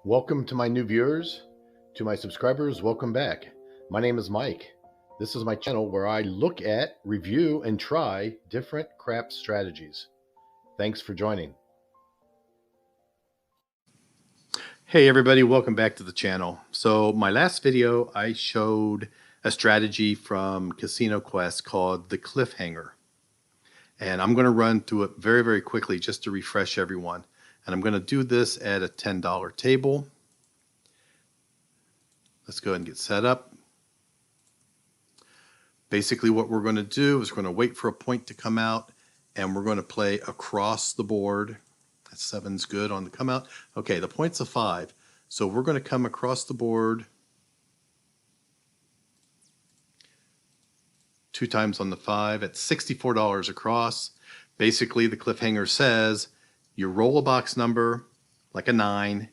Welcome to my new viewers. To my subscribers, welcome back. My name is Mike. This is my channel where I look at, review, and try different craps strategies. Thanks for joining. Hey everybody, welcome back to the channel. So my last video, I showed a strategy from Casino Quest called the Cliffhanger. And I'm going to run through it very, very quickly just to refresh everyone. And I'm going to do this at a $10 table. Let's go ahead and get set up. Basically what we're going to do is we're going to wait for a point to come out and we're going to play across the board. That 7's good on the come out. Okay, the point's a 5. So we're going to come across the board 2 times on the 5 at $64 across. Basically the Cliffhanger says you roll a box number like a 9.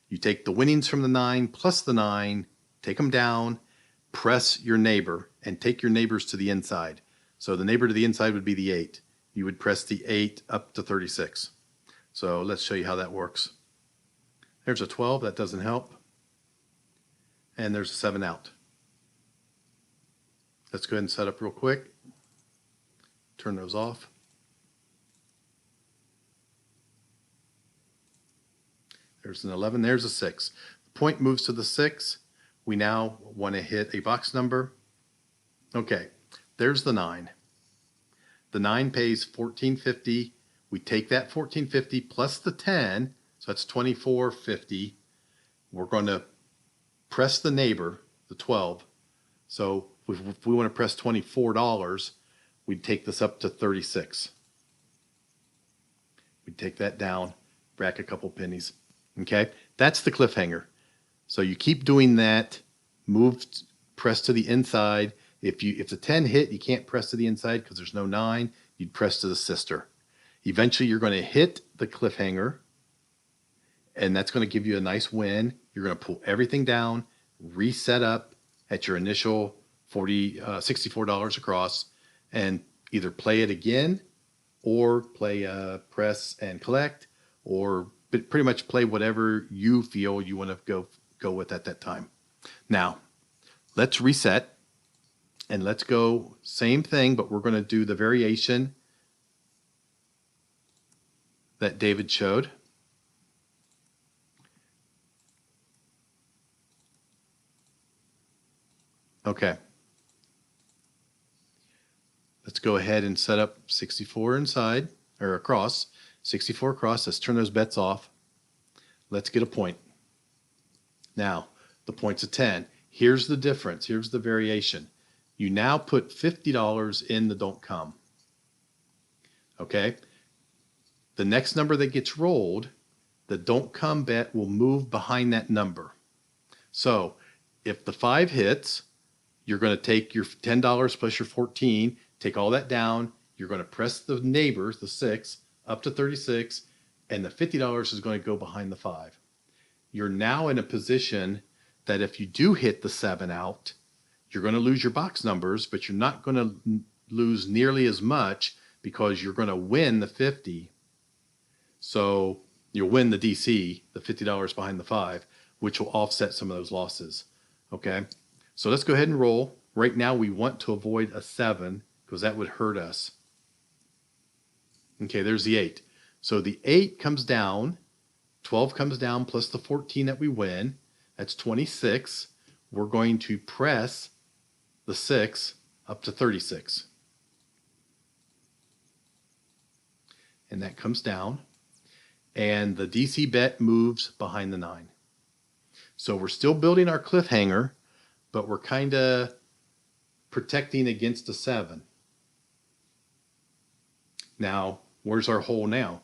You take the winnings from the 9 plus the 9, take them down, press your neighbor, and take your neighbors to the inside. So the neighbor to the inside would be the 8. You would press the 8 up to 36. So let's show you how that works. There's a 12, that doesn't help. And there's a 7 out. Let's go ahead and set up real quick. Turn those off. There's an 11, there's a 6. The point moves to the 6. We now want to hit a box number. Okay, there's the 9. The 9 pays $14.50. We take that $14.50 plus the 10, so that's $24.50. We're going to press the neighbor, the 12. So if we want to press $24, we'd take this up to 36. We'd take that down, rack a couple pennies. Okay, that's the Cliffhanger. So you keep doing that, press to the inside. If the 10 hit, you can't press to the inside because there's no 9. You'd press to the sister. Eventually, you're going to hit the Cliffhanger, and that's going to give you a nice win. You're going to pull everything down, reset up at your initial $64 across, and either play it again or play press and collect, or pretty much play whatever you feel you want to go with at that time. Now, let's reset and let's go same thing, but we're going to do the variation that David showed. Okay. Let's go ahead and set up 64 inside, or across, 64 across. Let's turn those bets off. Let's get a point. Now, the point's a 10. Here's the difference. Here's the variation. You now put $50 in the don't come. Okay? The next number that gets rolled, the don't come bet will move behind that number. So if the 5 hits, you're going to take your $10 plus your 14, take all that down. You're going to press the neighbors, the 6, up to 36, and the $50 is going to go behind the 5. You're now in a position that if you do hit the 7 out, you're going to lose your box numbers, but you're not going to lose nearly as much because you're going to win the 50. So you'll win the DC, the $50 behind the 5, which will offset some of those losses. Okay, so let's go ahead and roll. Right now we want to avoid a 7 because that would hurt us. Okay, there's the 8. So the 8 comes down, 12 comes down plus the 14 that we win. That's 26. We're going to press the 6 up to 36. And that comes down. And the DC bet moves behind the 9. So we're still building our Cliffhanger, but we're kind of protecting against a 7. Now, where's our hole now?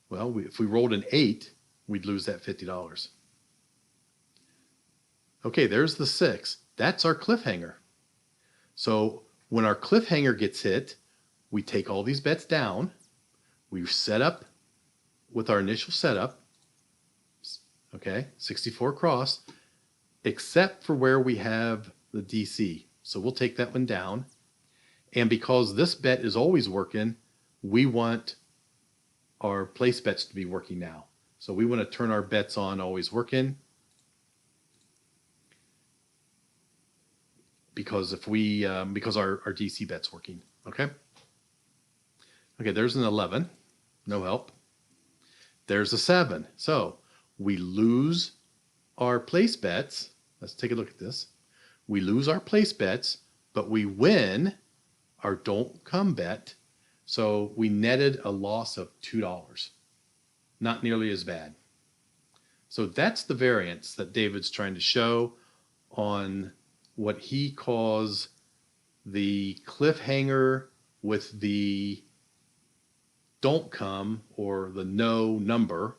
Well, if we rolled an 8, we'd lose that $50. Okay, there's the 6. That's our Cliffhanger. So when our Cliffhanger gets hit, we take all these bets down. We set up with our initial setup. Okay, 64 across, except for where we have the DC. So we'll take that one down. And because this bet is always working, we want our place bets to be working now. So we want to turn our bets on always working. Because if we, because our DC bet's working, okay? Okay, there's an 11, no help. There's a 7. So we lose our place bets. Let's take a look at this. We lose our place bets, but we win our don't come bet. So we netted a loss of $2. Not nearly as bad. So that's the variance that David's trying to show on what he calls the cliffhanger with the don't come or the no number,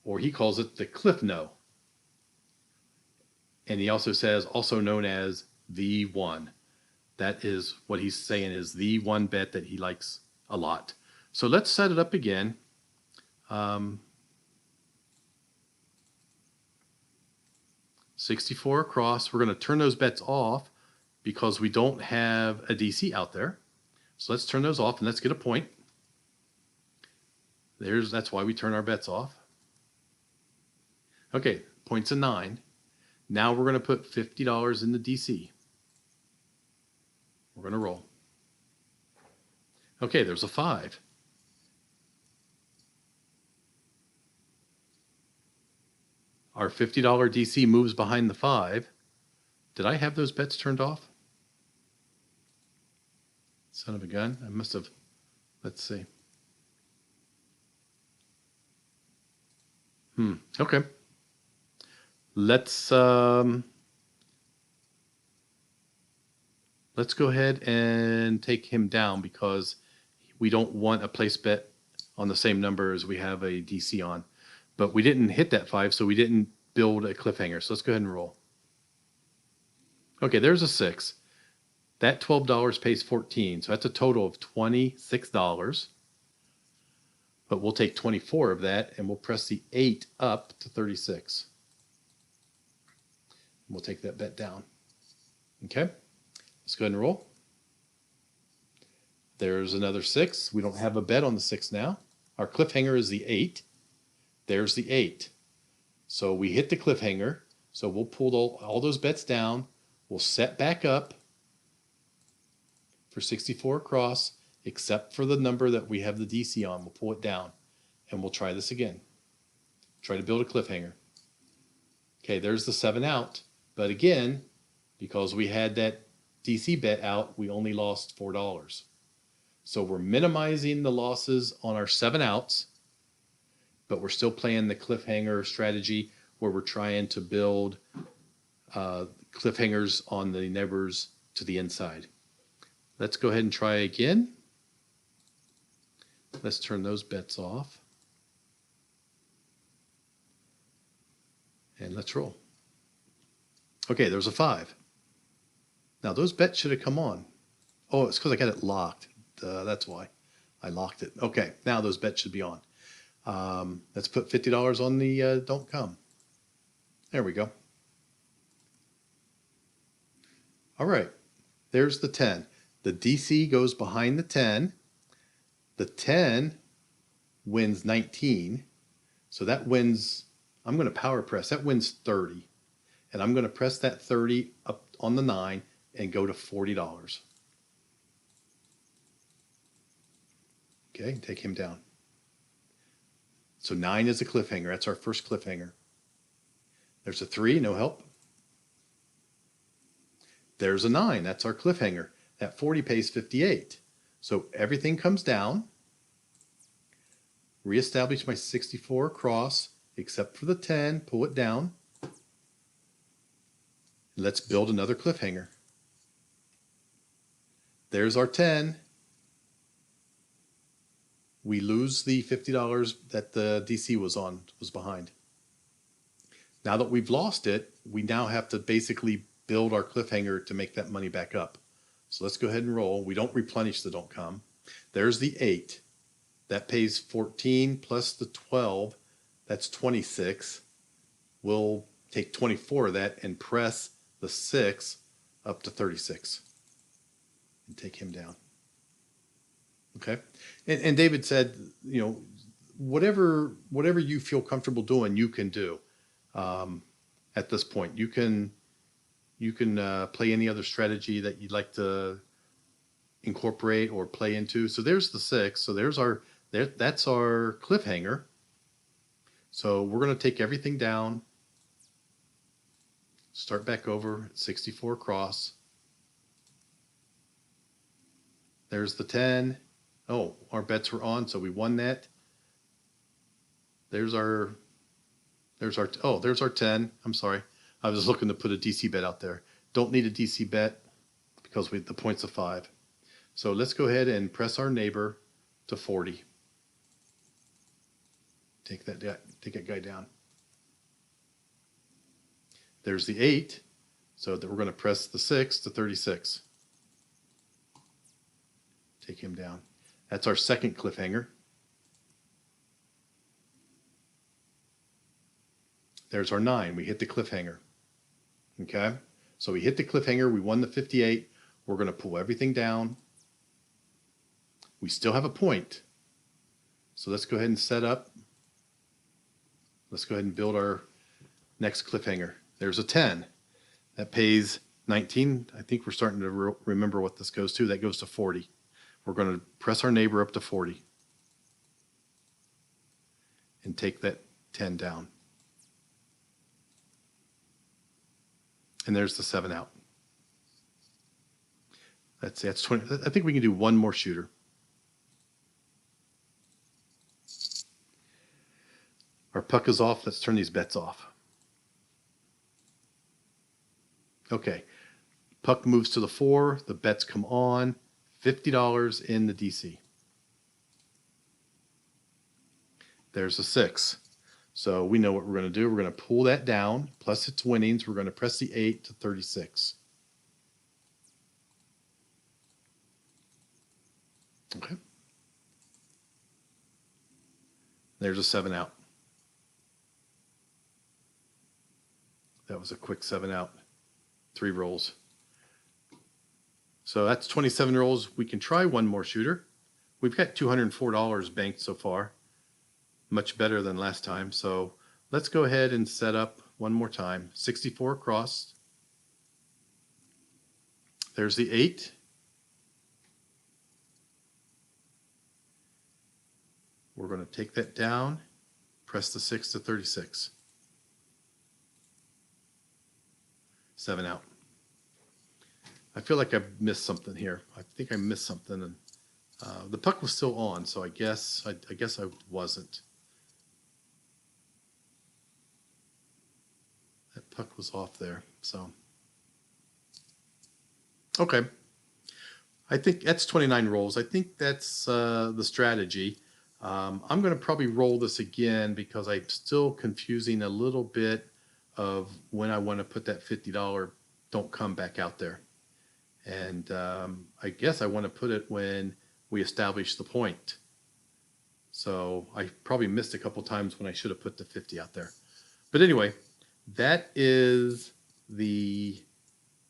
or he calls it the cliff no. And he also says, also known as the one. That is what he's saying is the one bet that he likes a lot. So let's set it up again. 64 across. We're going to turn those bets off because we don't have a DC out there. So let's turn those off and let's get a point. That's why we turn our bets off. Okay, point's a 9. Now we're going to put $50 in the DC. We're going to roll. Okay, there's a 5. Our $50 DC moves behind the 5. Did I have those bets turned off? Son of a gun. I must have. Let's see. Okay. Let's go ahead and take him down because we don't want a place bet on the same number as we have a DC on. But we didn't hit that 5, so we didn't build a cliffhanger. So let's go ahead and roll. Okay, there's a 6. That $12 pays 14, so that's a total of $26. But we'll take 24 of that, and we'll press the 8 up to 36. We'll take that bet down. Okay, let's go ahead and roll. There's another 6. We don't have a bet on the 6 now. Our cliffhanger is the 8. There's the 8. So we hit the cliffhanger. So we'll pull all those bets down. We'll set back up for 64 across, except for the number that we have the DC on. We'll pull it down, and we'll try this again. Try to build a cliffhanger. Okay, there's the 7 out. But again, because we had that DC bet out, we only lost $4. So we're minimizing the losses on our 7 outs, but we're still playing the cliffhanger strategy where we're trying to build cliffhangers on the neighbors to the inside. Let's go ahead and try again. Let's turn those bets off. And let's roll. Okay, there's a 5. Now those bets should have come on. Oh, it's because I got it locked. That's why I locked it. Okay, now those bets should be on. Let's put $50 on the don't come. There we go. All right, there's the 10. The DC goes behind the 10. The 10 wins 19. So that wins, I'm going to power press, that wins 30. And I'm going to press that 30 up on the 9 and go to $40. Okay, take him down. So 9 is a cliffhanger. That's our first cliffhanger. There's a 3, no help. There's a 9, that's our cliffhanger. That 40 pays 58. So everything comes down. Reestablish my 64 across, except for the 10, pull it down. Let's build another cliffhanger. There's our 10. We lose the $50 that the DC was behind. Now that we've lost it, we now have to basically build our cliffhanger to make that money back up. So let's go ahead and roll. We don't replenish the don't come. There's the 8. That pays 14 plus the 12. That's 26. We'll take 24 of that and press the 6 up to 36 and take him down. Okay. And David said, you know, whatever you feel comfortable doing, you can do. At this point, you can play any other strategy that you'd like to incorporate or play into. So there's the 6. So that's our cliffhanger. So we're going to take everything down, start back over at 64 across. There's the 10. Oh, our bets were on, so we won that. There's our 10. I'm sorry. I was looking to put a DC bet out there. Don't need a DC bet because the point's of 5. So let's go ahead and press our neighbor to 40. Take that guy down. There's the 8. So that we're going to press the 6 to 36. Take him down. That's our second cliffhanger. There's our 9. We hit the cliffhanger. Okay? So we hit the cliffhanger. We won the 58. We're going to pull everything down. We still have a point. So let's go ahead and set up. Let's go ahead and build our next cliffhanger. There's a 10. That pays 19. I think we're starting to remember what this goes to. That goes to 40. We're going to press our neighbor up to 40 and take that 10 down. And there's the 7 out. That's 20. I think we can do one more shooter. Our puck is off. Let's turn these bets off. Okay. Puck moves to the 4. The bets come on. $50 in the DC. There's a 6. So we know what we're going to do. We're going to pull that down, plus its winnings. We're going to press the 8 to 36. Okay. There's a 7 out. That was a quick 7 out. 3 rolls. So that's 27 rolls. We can try one more shooter. We've got $204 banked so far. Much better than last time. So let's go ahead and set up one more time. 64 across. There's the 8. We're going to take that down. Press the 6 to 36. 7 out. I feel like I've missed something here. I think I missed something, and the puck was still on, so I guess I wasn't. That puck was off there, so okay. I think that's 29 rolls. I think that's the strategy. I'm going to probably roll this again because I'm still confusing a little bit of when I want to put that $50 don't come back out there. And I guess I want to put it when we establish the point. So I probably missed a couple times when I should have put the 50 out there. But anyway, that is the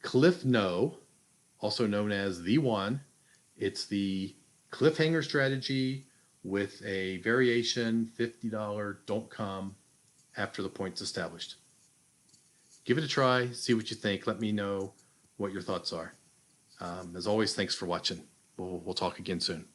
Cliff No, also known as the 1. It's the cliffhanger strategy with a variation $50 don't come after the point's established. Give it a try, see what you think. Let me know what your thoughts are. As always, thanks for watching. We'll talk again soon.